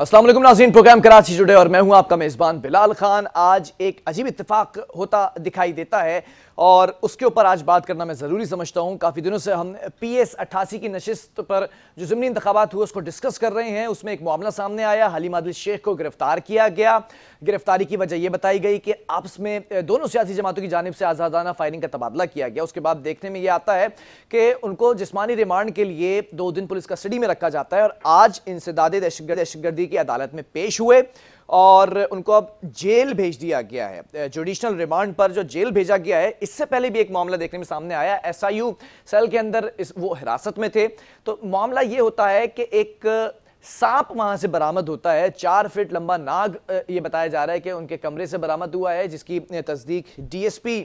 अस्सलाम वालेकुम नाज़रीन, प्रोग्राम कराची टुडे और मैं हूं आपका मेज़बान बिलाल खान। आज एक अजीब इत्तेफाक होता दिखाई देता है और उसके ऊपर आज बात करना मैं ज़रूरी समझता हूं। काफ़ी दिनों से हम PS 88 की नशिस्त पर जो ज़िमनी इंतखाबात हुए उसको डिस्कस कर रहे हैं। उसमें एक मामला सामने आया, हलीम आदिल शेख को गिरफ्तार किया गया। गिरफ्तारी की वजह यह बताई गई कि आपस में दोनों सियासी जमातों की जानिब से आज़ादाना फायरिंग का तबादला किया गया। उसके बाद देखने में यह आता है कि उनको जिस्मानी रिमांड के लिए 2 दिन पुलिस कस्टडी में रखा जाता है और आज इंसदादे दहशतगर्दी की अदालत में पेश हुए और उनको अब जेल भेज दिया गया है। जुडिशनल रिमांड पर जो जेल भेजा गया है, इससे पहले भी एक मामला देखने में सामने आया। SIU सेल के अंदर वो हिरासत में थे। तो मामला ये होता है कि एक सांप वहां से बरामद होता है, 4 फीट लंबा नाग ये बताया जा रहा है कि उनके कमरे से बरामद हुआ है, जिसकी तस्दीक DSP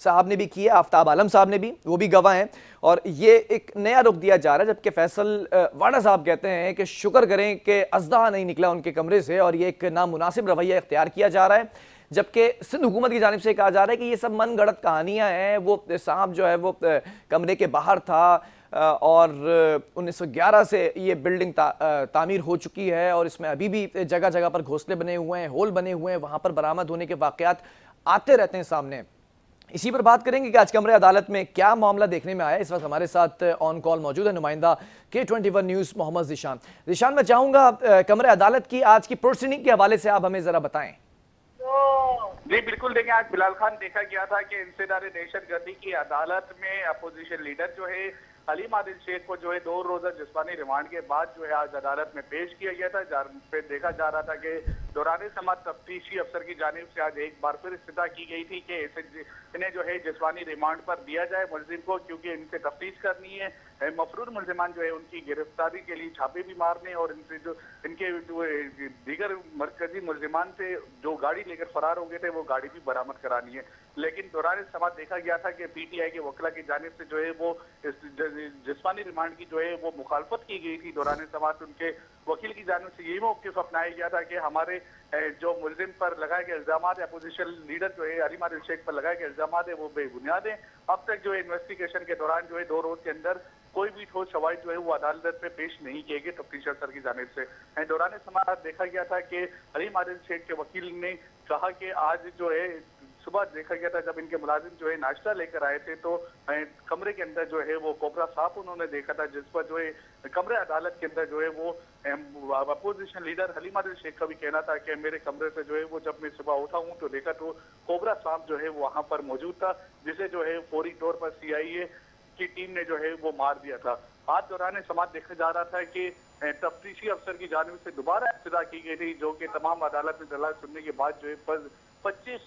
साहब ने भी की है, आफ्ताब आलम साहब ने भी, वो भी गवाह हैं। और ये एक नया रुख दिया जा रहा है, जबकि फैसल वाडा साहब कहते हैं कि शुक्र करें कि अजदा नहीं निकला उनके कमरे से और ये एक नामुनासिब रवैया इख्तियार किया जा रहा है। जबकि सिंध हुकूमत की जानिब से कहा जा रहा है कि ये सब मन गढ़ंत कहानियां हैं। वो सांप जो है वो कमरे के बाहर था और 1911 से ये बिल्डिंग तामीर हो चुकी है और इसमें अभी भी जगह जगह पर घोंसले बने हुए हैं, होल बने हुए हैं, वहां पर बरामद होने के वाकयात आते रहते हैं सामने। इसी पर बात करेंगे कि आज कमरे अदालत में क्या मामला देखने में आया। इस वक्त हमारे साथ ऑन कॉल मौजूद है नुमाइंदा K21 न्यूज़ मोहम्मद ज़ीशान। ज़ीशान, मैं चाहूंगा कमरे अदालत की आज की प्रोसीडिंग के हवाले से आप हमें जरा बताएं। जी बिल्कुल, देखिए आज बिलाल खान देखा गया था कि इंसदादे दहशतगर्दी की अदालत में अपोजिशन लीडर जो है हलीम आदिल शेख को जो है 2 रोजा जिस्मानी रिमांड के बाद जो है आज अदालत में पेश किया गया था। जहाँ पे देखा जा रहा था कि दौरान समात तफ्तीशी अफसर की जानिब से आज एक बार फिर इस्तदा की गई थी कि इन्हें जो है जिस्मानी रिमांड पर दिया जाए मुलजिम को, क्योंकि इनसे तफ्तीश करनी है। मफरूर मुलजिमान जो है उनकी गिरफ्तारी के लिए छापे भी मारने और इनसे जो इनके जो दीगर मरकजी मुलजिमान से जो गाड़ी लेकर फरार हो गए थे वो गाड़ी भी बरामद करानी है। लेकिन दौरान समात देखा गया था कि PTI के वकला की जानिब से जो है वो जिस्मानी रिमांड की जो है वो मुखालफत की गई थी। दौरान समात उनके वकील की जानिब से यही मौक़िफ़ अपनाया गया था कि हमारे जो मुलजिम पर लगाए गए इल्जाम है, अपोजिशन लीडर जो है हलीम आदिल शेख पर लगाए गए इल्जाम है वो बेबुनियाद है। अब तक जो है इन्वेस्टिगेशन के दौरान जो है 2 रोज के अंदर कोई भी ठोस शवाहिद जो है वो अदालत में पेश नहीं किए गए तफ्तीश अफसर की जानिब से। दौरान समात देखा गया था कि हलीम आदिल शेख के वकील ने कहा कि आज जो है सुबह देखा गया था जब इनके मुलाजिम जो है नाश्ता लेकर आए थे तो कमरे के अंदर जो है वो कोबरा सांप उन्होंने देखा था, जिस पर जो है कमरे अदालत के अंदर जो है वो अपोजिशन लीडर हलीम आदिल शेख का भी कहना था कि मेरे कमरे से जो है वो जब मैं सुबह उठा हूँ तो देखा तो कोबरा सांप जो है वहां पर मौजूद था, जिसे जो है फौरी तौर पर CIA की टीम ने जो है वो मार दिया था। आज दौरान समात देखा जा रहा था कि तफ्तीशी अफसर की जानिब से दोबारा इब्तिदा की गई थी, जो कि तमाम अदालत में दलाल सुनने के बाद जो है 25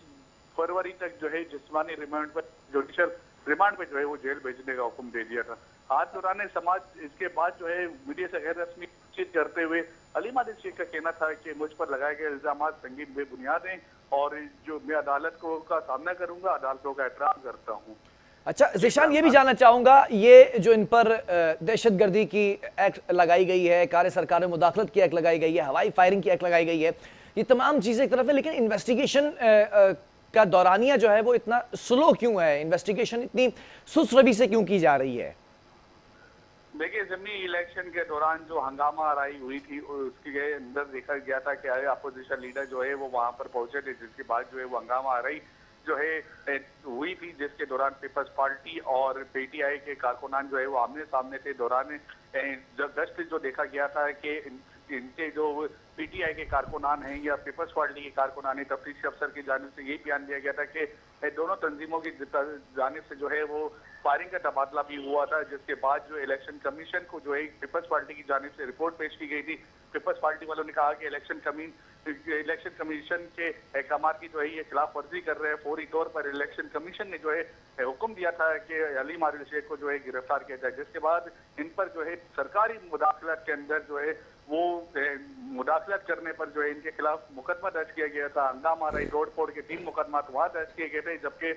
फरवरी तक जो है जिस्मानी रिमांड पर जुडिशल रिमांड पे जो है वो जेल भेजने का हुक्म दे दिया था। आज दौरान समाज इसके बाद जो है मीडिया से गैर रस्मी बातचीत करते हुए हलीम आदिल शेख का कहना था कि मुझ पर लगाए गए इल्जाम संगीन बेबुनियाद हैं और जो मैं अदालत को का सामना करूंगा, अदालतों का एहतराम करता हूँ। अच्छा ज़ीशान, ये भी जानना चाहूंगा, ये जो इन पर दहशतगर्दी की एक्ट लगाई गई है, कार्य सरकार में मुदाखलत की एक्ट लगाई गई है, हवाई फायरिंग की एक्ट लगाई गई है, ये तमाम चीजें एक तरफ है, लेकिन इन्वेस्टिगेशन का दौरानिया जो है वो इतना स्लो क्यों है? इन्वेस्टिगेशन इतनी सुस्त रवि से क्यों की जा रही है? देखिए, ज़िमनी इलेक्शन के दौरान जो हंगामा आराई हुई थी उसके अंदर देखा गया था कि अपोजिशन लीडर जो है वो वहां पर पहुंचे थे, जिसके बाद जो है वो हंगामा आराई जो है हुई थी, जिसके दौरान पीपल्स पार्टी और PTI के कारकुनान जो है वो आमने सामने थे। दौरान गश्त जो देखा गया था कि इनके जो PTI के कारकुनान हैं या पीपल्स पार्टी के कारकुनान हैं, तफ्तीशी अफसर की जानिब से यही बयान दिया गया था कि दोनों तंजीमों की जानिब से जो है वो फायरिंग का तबादला भी हुआ था, जिसके बाद जो इलेक्शन कमीशन को जो है पीपल्स पार्टी की जानिब से रिपोर्ट पेश की गई थी। पीपल्स पार्टी वालों ने कहा कि इलेक्शन कमीशन के अहकाम की जो है ये खिलाफ वर्जी कर रहे हैं। फौरी तौर पर इलेक्शन कमीशन ने जो है हुक्म दिया था कि हलीम आदिल शेख को जो है गिरफ्तार किया जाए, जिसके बाद इन पर जो है सरकारी मुदाखलत के अंदर जो है वो मुदाखलत करने पर जो है इनके खिलाफ मुकदमा दर्ज किया गया था। हंगामा आराई तोड़ फोड़ के 3 मुकदमा वहां दर्ज किए गए थे, जबकि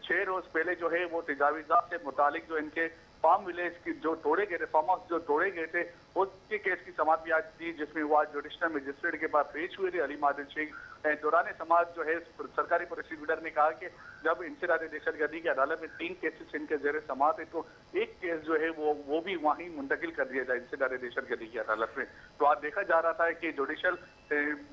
6 रोज पहले जो है वो तजावीज़ात से मुतालिक जो इनके फार्म विलेज की जो तोड़े गए थे, फार्म हाउस जो तोड़े गए थे, उसके केस की समाअत भी आज थी, जिसमें वो आज जुडिशनल मजिस्ट्रेट के पास पेश हुए थे। अलीम आदिल शेख दौरान समाअत जो है सरकारी प्रोसिक्यूटर ने कहा कि जब इंसदाद दहशतगर्दी की अदालत में 3 केसेस इनके जेर समाअत है, तो एक केस जो है वो भी वहीं मुंतकिल कर दिया जाए इंसदाद दहशतगर्दी की अदालत में। तो आज देखा जा रहा था कि जुडिशल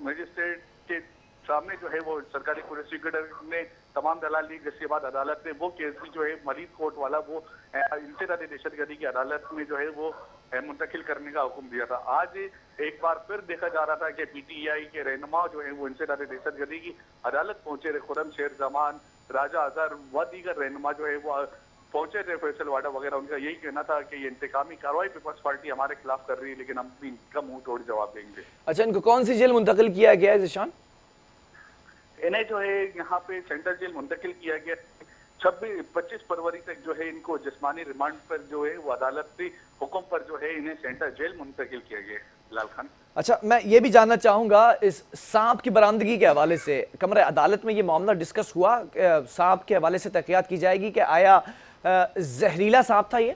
मजिस्ट्रेट के सामने जो है वो सरकारी प्रोसिक्यूटर ने तमाम दलाल ली, जिसके बाद अदालत ने वो केस भी जो है मरीज कोर्ट वाला वो इंसदाद दहशतगर्दी की अदालत में जो है वो मुंतकिल करने का हुक्म दिया था। आज एक बार फिर देखा जा रहा था कि पीटीआई के रहनुमा जो है वो इंसदाद दहशतगर्दी की अदालत पहुंचे थे। खुर्रम शेर जमान, राजा अजहर व दीगर रहनुमा जो है वो पहुंचे थे। फैसल वाडा वगैरह, उनका यही कहना था कि ये इंतकामी कार्रवाई पीपल्स पार्टी हमारे खिलाफ कर रही है, लेकिन हम भी इनका मुंह तोड़ जवाब देंगे। अच्छा, इनको कौन सी जेल मुंतकिल किया गया है ज़ीशान? इन्हें जो है यहाँ पे सेंट्रल जेल मुंतकिल किया गया। 25 फरवरी तक जो है इनको जिस्मानी रिमांड पर जो है वो अदालती हुक्म पर जो है इन्हें सेंट्रल जेल मुंतकिल किया गया है। बिलाल खान, अच्छा, मैं ये भी जानना चाहूंगा इस सांप की बरामदगी के हवाले से कमरे अदालत में ये मामला डिस्कस हुआ? सांप के हवाले से तहकीकात की जाएगी कि आया जहरीला सांप था ये?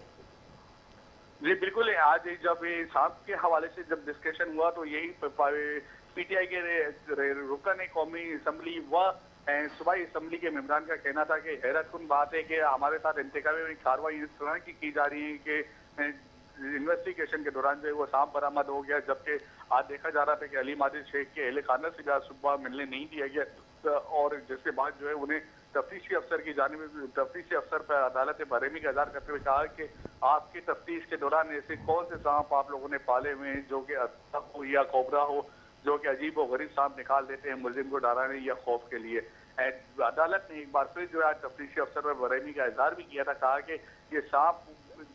जी बिल्कुल, आज जब ये सांप के हवाले से जब डिस्कशन हुआ तो यही पीटीआई के रुकन कौमी असम्बली व सूबाई असम्बली के मेंबरान का कहना था कि हैरतकुन बात है कि हमारे साथ इंतकामी कार्रवाई इस तरह की जा रही है कि इन्वेस्टिगेशन के दौरान जो है वो सांप बरामद हो गया, जबकि आज देखा जा रहा था कि अलीम आदिल शेख के अहले खाना से भी आज सुबह मिलने नहीं दिया गया, और जिसके बाद जो है उन्हें तफ्तीशी अफसर की जानिब तफ्तीशी अफसर पर अदालत बरेमी का इज़हार करते हुए कहा कि आपकी तफ्तीश के दौरान ऐसे कौन से सांप आप लोगों ने पाले हुए हैं जो कि अस्तक हो या कोबरा हो, जो कि अजीब और गरीब सांप निकाल देते हैं मुलजिम को डराने या खौफ के लिए। अदालत ने एक बार फिर जो है तफ्तीशी अफसर पर बरेमी का इज़हार भी किया था, कहा कि ये सांप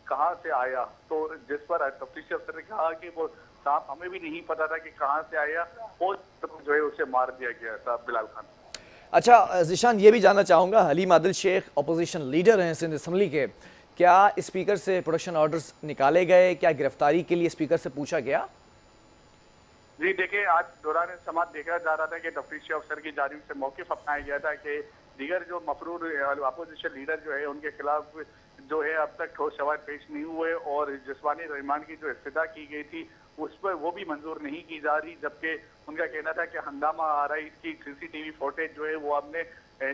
कहाँ से आया, तो जिस पर तफ्तीशी अफसर ने कहा कि वो सांप हमें भी नहीं पता था कि कहाँ से आया, और जो है उसे मार दिया गया था। बिलाल खान, अच्छा ज़ीशान, ये भी जानना चाहूंगा, हलीम आदिल शेख अपोजिशन लीडर हैं सिंध असम्बली के, क्या स्पीकर से प्रोडक्शन ऑर्डर्स निकाले गए? क्या गिरफ्तारी के लिए स्पीकर से पूछा गया? जी देखिए, आज दौरान समाअत देखा जा रहा था कि तफ्तीशी अफसर की जानिब से मौक़िफ़ अपनाया गया था कि दीगर जो मफरूर अपोजिशन लीडर जो है उनके खिलाफ जो है अब तक ठोस शवाहिद पेश नहीं हुए, और जिस्मानी रिमांड की जो इफ्तिदा की गई थी उस पर वो भी मंजूर नहीं की जा रही, जबकि उनका कहना था कि हंगामा आरआई की सीसीटीवी फुटेज जो है वो हमने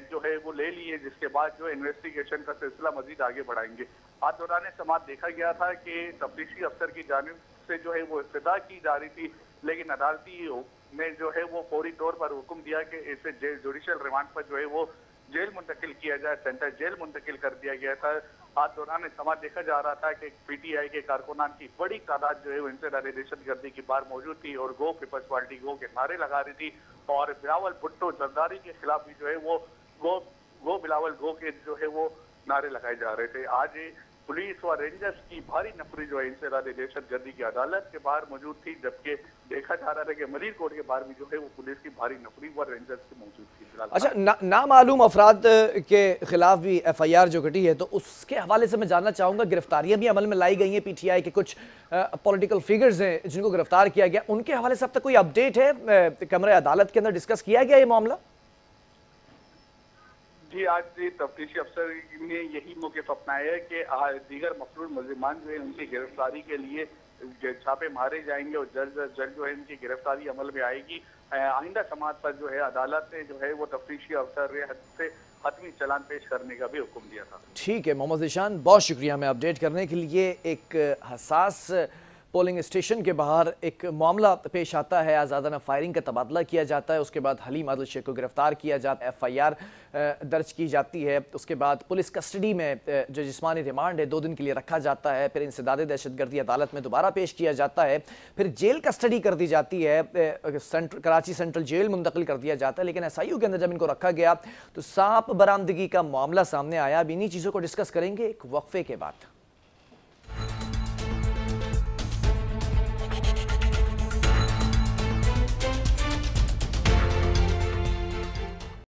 जो है वो ले ली है, जिसके बाद जो इन्वेस्टिगेशन का सिलसिला मजीद आगे बढ़ाएंगे। आज दौरान समाअत देखा गया था कि तफ्तीशी अफसर की जानिब से जो है वो इफ्तिदा की जा रही थी, लेकिन अदालती ने जो है वो फौरी तौर पर हुक्म दिया कि इसे जुडिशल रिमांड पर जो है वो जेल मुंतकिल किया जाए, सेंट्रल जेल मुंतकिल कर दिया गया था। आज दौरान समाअत देखा जा रहा था कि पीटीआई के कारकुनान की बड़ी तादाद जो है वो इंसदाद दहशतगर्दी की बार मौजूद थी और गो पीपल्स पार्टी गो के नारे लगा रही थी, और बिलावल भुट्टो जरदारी के खिलाफ भी जो है वो गो बिलावल गो के जो है वो नारे लगाए जा रहे थे। आज पुलिस व रेंजर्स की भारी नफरी जो है इंसदाद दहशतगर्दी की अदालत के बाहर मौजूद थी, जबकि देखा जा रहा था कि मलिर कोर्ट के बाहर भी जो है वो पुलिस की भारी नफरी व रेंजर्स की मौजूद थी। अच्छा, नामालूम अफराद के खिलाफ भी FIR जो घटी है, तो उसके हवाले से मैं जानना चाहूंगा, गिरफ्तारियां भी अमल में लाई गई हैं? पीटीआई के कुछ पॉलिटिकल फिगर्स हैं जिनको गिरफ्तार किया गया, उनके हवाले से अब तक कोई अपडेट है? कमरे अदालत के अंदर डिस्कस किया गया ये मामला? जी, आज तफ्तीशी अफसर ने यही मौक़िफ़ अपनाया है कि दीगर मफरूर मुल्ज़िमान जो है उनकी गिरफ्तारी के लिए छापे मारे जाएंगे और जल्द जो है इनकी गिरफ्तारी अमल में आएगी। आइंदा समाअत पर जो है अदालत ने जो है वो तफ्तीशी अफसर से हतमी चालान पेश करने का भी हुक्म दिया था। ठीक है मोहम्मद ज़ीशान, बहुत शुक्रिया हमें अपडेट करने के लिए। एक हसास पोलिंग स्टेशन के बाहर एक मामला पेश आता है, आज़ादाना फायरिंग का तबादला किया जाता है, उसके बाद हलीम आदिल शेख को गिरफ्तार किया जाता है, FIR दर्ज की जाती है, उसके बाद पुलिस कस्टडी में जो जिस्मानी रिमांड है 2 दिन के लिए रखा जाता है, फिर इंसदाद दहशतगर्दी अदालत में दोबारा पेश किया जाता है, फिर जेल कस्टडी कर दी जाती है, कराची सेंट्रल जेल मुंतकिल कर दिया जाता है। लेकिन SIU के अंदर जब इनको रखा गया तो सांप बरामदगी का मामला सामने आया। अब इन्हीं चीज़ों को डिस्कस करेंगे एक वक्फे के बाद।